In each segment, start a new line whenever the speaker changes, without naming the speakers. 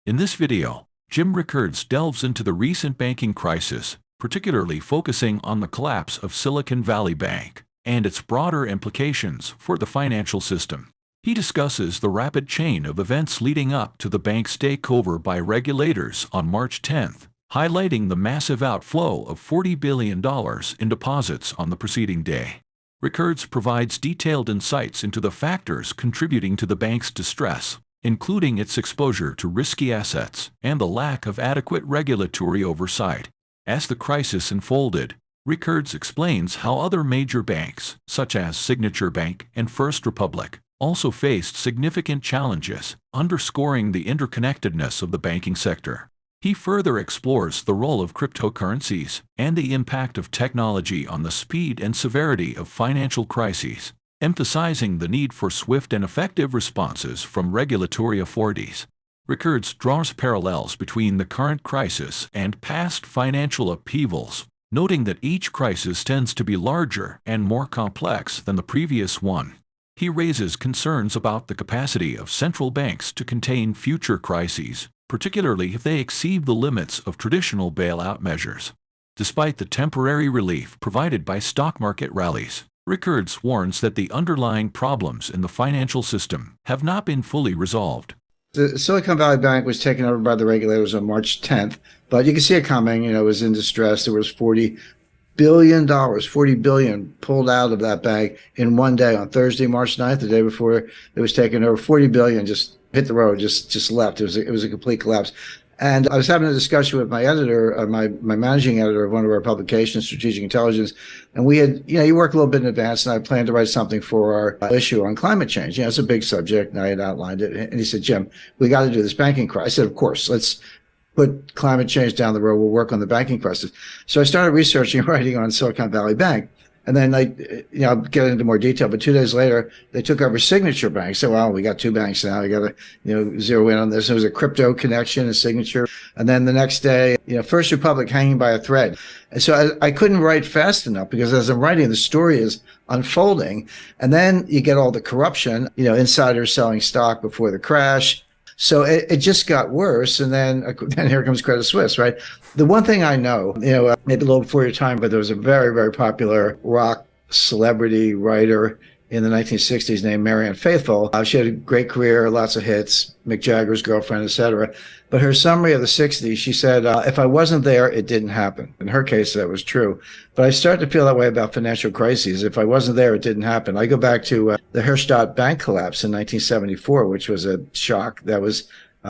In this video, Jim Rickards delves into the recent banking crisis, particularly focusing on the collapse of Silicon Valley Bank and its broader implications for the financial system. He discusses the rapid chain of events leading up to the bank's takeover by regulators on March 10th, highlighting the massive outflow of $40 billion in deposits on the preceding day. Rickards provides detailed insights into the factors contributing to the bank's distress, including its exposure to risky assets and the lack of adequate regulatory oversight. As the crisis unfolded, Rickards explains how other major banks, such as Signature Bank and First Republic, also faced significant challenges, underscoring the interconnectedness of the banking sector. He further explores the role of cryptocurrencies and the impact of technology on the speed and severity of financial crises, emphasizing the need for swift and effective responses from regulatory authorities. Rickards draws parallels between the current crisis and past financial upheavals, noting that each crisis tends to be larger and more complex than the previous one. He raises concerns about the capacity of central banks to contain future crises, particularly if they exceed the limits of traditional bailout measures. Despite the temporary relief provided by stock market rallies, Rickards warns that the underlying problems in the financial system have not been fully resolved.
The Silicon Valley Bank was taken over by the regulators on March 10th, but you can see it coming. It was in distress. There was $40 billion, $40 billion pulled out of that bank in one day on Thursday, March 9th, the day before it was taken over. $40 billion just hit the road, just left. It was a complete collapse. And I was having a discussion with my editor, my managing editor of one of our publications, Strategic Intelligence, and we had, you work a little bit in advance, and I planned to write something for our issue on climate change. It's a big subject, and I had outlined it. And he said, "Jim, we got to do this banking crisis." I said, "Of course, let's put climate change down the road. We'll work on the banking crisis." So I started researching and writing on Silicon Valley Bank. And then I'll get into more detail, but 2 days later, they took over Signature Bank. So, well, we got two banks now. We got to, zero in on this. There was a crypto connection, a Signature. And then the next day, First Republic hanging by a thread. And so I couldn't write fast enough because as I'm writing, the story is unfolding. And then you get all the corruption, insiders selling stock before the crash. So it just got worse. And then here comes Credit Suisse, right? The one thing I know, maybe a little before your time, but there was a very, very popular rock celebrity writer in the 1960s named Marianne Faithfull. She had a great career, lots of hits, Mick Jagger's girlfriend, etc. But her summary of the 60s, she said, if I wasn't there, it didn't happen. In her case, that was true. But I started to feel that way about financial crises. If I wasn't there, it didn't happen. I go back to the Herstatt Bank collapse in 1974, which was a shock. That was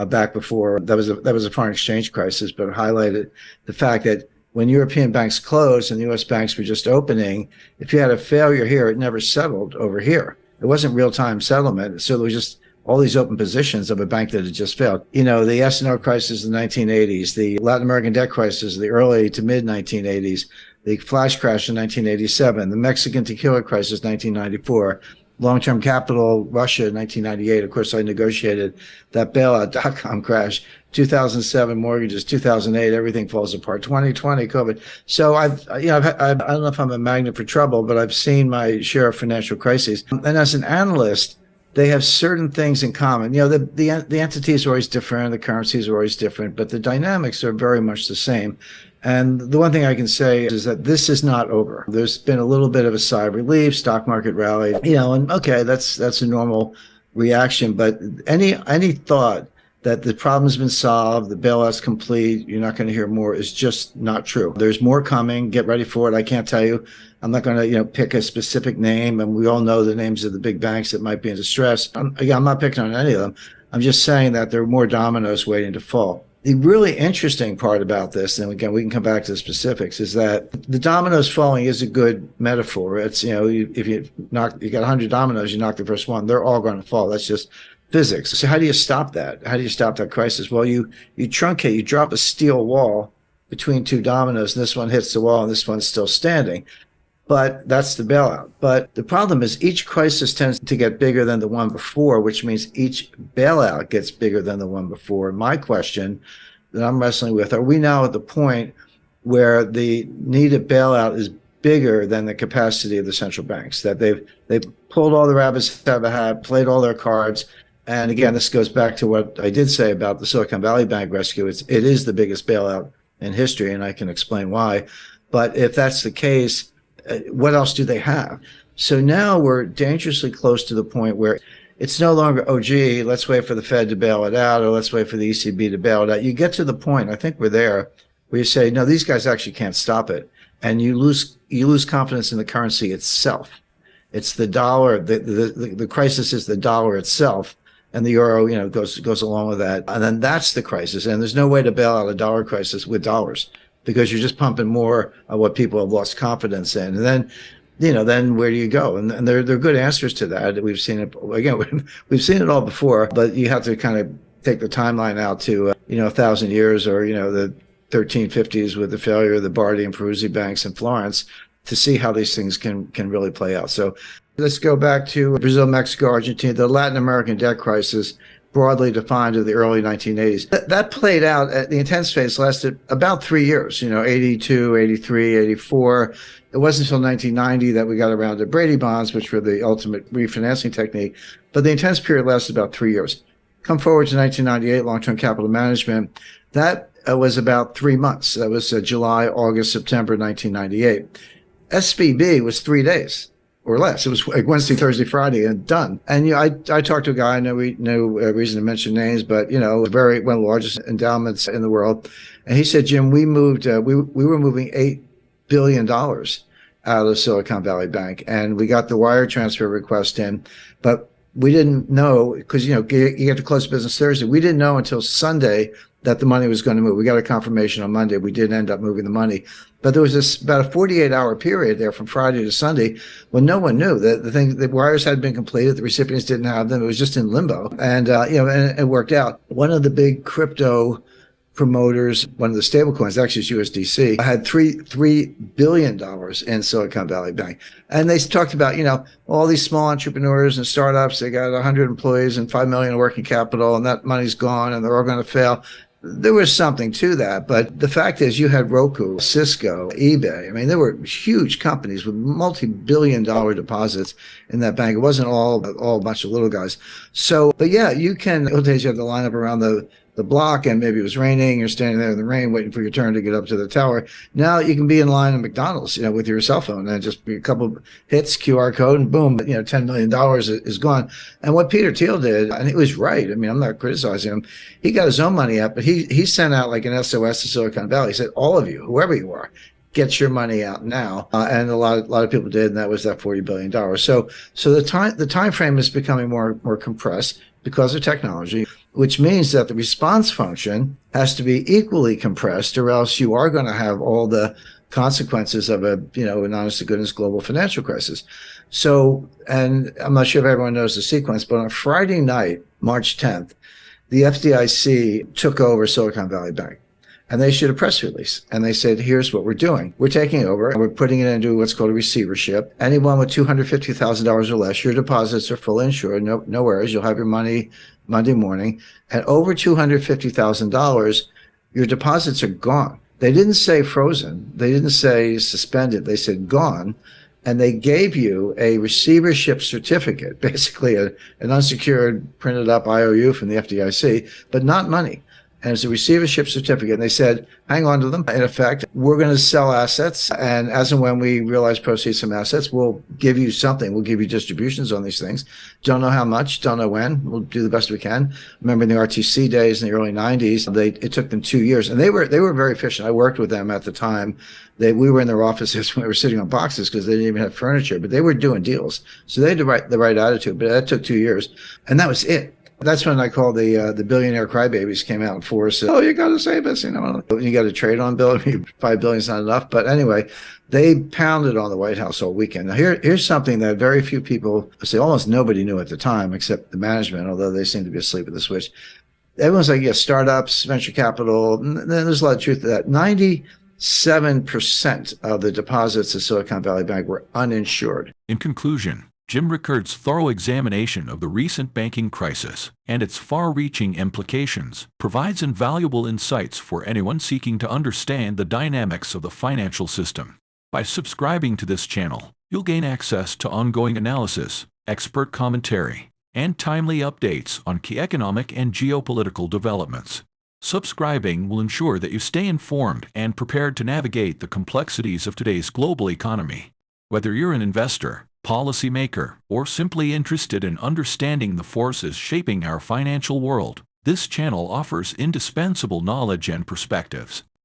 back before, that was a foreign exchange crisis, but it highlighted the fact that when European banks closed and the U.S. banks were just opening, if you had a failure here, it never settled over here. It wasn't real-time settlement. So there was just all these open positions of a bank that had just failed. The S&O crisis in the 1980s, the Latin American debt crisis in the early to mid-1980s, the flash crash in 1987, the Mexican tequila crisis 1994, long-term capital Russia in 1998. Of course, I negotiated that bailout dot-com crash. 2007 mortgages, 2008 everything falls apart. 2020 COVID. So I don't know if I'm a magnet for trouble, but I've seen my share of financial crises. And as an analyst, they have certain things in common. The entities are always different, the currencies are always different, but the dynamics are very much the same. And the one thing I can say is that this is not over. There's been a little bit of a sigh of relief, stock market rally, and okay, that's a normal reaction. But any thought that the problem's been solved, the bailout's complete, you're not going to hear more, is just not true. There's more coming. Get ready for it. I can't tell you. I'm not going to, pick a specific name, and we all know the names of the big banks that might be in distress. I'm not picking on any of them. I'm just saying that there are more dominoes waiting to fall. The really interesting part about this, and again, we can come back to the specifics, is that the dominoes falling is a good metaphor. It's, if you got 100 dominoes, you knock the first one, they're all going to fall. That's just physics. So how do you stop that? How do you stop that crisis? Well, you truncate, you drop a steel wall between two dominoes, and this one hits the wall and this one's still standing. But that's the bailout. But the problem is each crisis tends to get bigger than the one before, which means each bailout gets bigger than the one before. My question that I'm wrestling with, are we now at the point where the needed bailout is bigger than the capacity of the central banks, that they've pulled all the rabbits out of the hat, played all their cards, And again, this goes back to what I did say about the Silicon Valley Bank rescue. It is the biggest bailout in history, and I can explain why. But if that's the case, what else do they have? So now we're dangerously close to the point where it's no longer, oh, gee, let's wait for the Fed to bail it out, or let's wait for the ECB to bail it out. You get to the point, I think we're there, where you say, no, these guys actually can't stop it. And you lose confidence in the currency itself. It's the dollar. The crisis is the dollar itself, and the euro, goes along with that. And then that's the crisis. And there's no way to bail out a dollar crisis with dollars, because you're just pumping more of what people have lost confidence in. And then, then where do you go? And there are good answers to that. We've seen it again. We've seen it all before, but you have to kind of take the timeline out to 1,000 years, or the 1350s with the failure of the Bardi and Peruzzi banks in Florence, to see how these things can really play out. So let's go back to Brazil, Mexico, Argentina, the Latin American debt crisis, broadly defined in the early 1980s. That played out, the intense phase lasted about 3 years, 82, 83, 84. It wasn't until 1990 that we got around to Brady bonds, which were the ultimate refinancing technique. But the intense period lasted about 3 years. Come forward to 1998, long-term capital management. That was about 3 months. That was July, August, September 1998. SVB was 3 days or less. It was like Wednesday, Thursday, Friday, and done. And I talked to a guy, no reason to mention names, but one of the largest endowments in the world, and he said, Jim, we moved, we were moving $8 billion out of Silicon Valley Bank, and we got the wire transfer request in, but we didn't know, because you have to close business Thursday. We didn't know until Sunday that the money was going to move. We got a confirmation on Monday. We did end up moving the money. But there was about a 48-hour period there from Friday to Sunday when no one knew that the wires had been completed. The recipients didn't have them. It was just in limbo. And, and it worked out. One of the big crypto promoters, one of the stable coins, actually it's USDC, had $3 billion in Silicon Valley Bank. And they talked about, all these small entrepreneurs and startups, they got 100 employees and 5 million in working capital, and that money's gone and they're all going to fail. There was something to that, but the fact is you had Roku, Cisco, eBay. I mean, there were huge companies with multi-billion-dollar deposits in that bank. It wasn't all a bunch of little guys. So, but yeah, you can, old days you had to line up around the block, and maybe it was raining, you're standing there in the rain waiting for your turn to get up to the tower. Now you can be in line at McDonald's, with your cell phone, and just a couple hits, QR code, and boom, $10 million is gone. And what Peter Thiel did, and he was right. I mean, I'm not criticizing him. He got his own money out, but he sent out like an SOS to Silicon Valley. He said, all of you, whoever you are, get your money out now. And a lot of people did, and that was that $40 billion. So the time frame is becoming more compressed because of technology, which means that the response function has to be equally compressed, or else you are going to have all the consequences of an honest to goodness global financial crisis. So, and I'm not sure if everyone knows the sequence, but on Friday night, March 10th, the FDIC took over Silicon Valley Bank. And they issued a press release, and they said, here's what we're doing. We're taking over, and we're putting it into what's called a receivership. Anyone with $250,000 or less, your deposits are fully insured. No worries. You'll have your money Monday morning. And over $250,000, your deposits are gone. They didn't say frozen. They didn't say suspended. They said gone. And they gave you a receivership certificate, basically an unsecured printed up IOU from the FDIC, but not money. And it's a receivership certificate. And they said, hang on to them. In effect, we're going to sell assets. And as and when we realize proceeds from assets, we'll give you something. We'll give you distributions on these things. Don't know how much, don't know when. We'll do the best we can. Remember in the RTC days in the early 90s, it took them 2 years. And they were very efficient. I worked with them at the time. We were in their offices when we were sitting on boxes because they didn't even have furniture, but they were doing deals. So they had the right attitude, but that took 2 years. And that was it. That's when I call the billionaire crybabies came out in force. Oh, you got to save us, you got to trade on bill. $5 billion is not enough. But anyway, they pounded on the White House all weekend. Now, here's something that very few people say, almost nobody knew at the time, except the management, although they seem to be asleep at the switch. Everyone's like, yeah, startups, venture capital. And there's a lot of truth to that. 97% of the deposits of Silicon Valley Bank were uninsured.
In conclusion, Jim Rickards' thorough examination of the recent banking crisis and its far-reaching implications provides invaluable insights for anyone seeking to understand the dynamics of the financial system. By subscribing to this channel, you'll gain access to ongoing analysis, expert commentary, and timely updates on key economic and geopolitical developments. Subscribing will ensure that you stay informed and prepared to navigate the complexities of today's global economy. Whether you're an investor, policymaker, or simply interested in understanding the forces shaping our financial world, this channel offers indispensable knowledge and perspectives.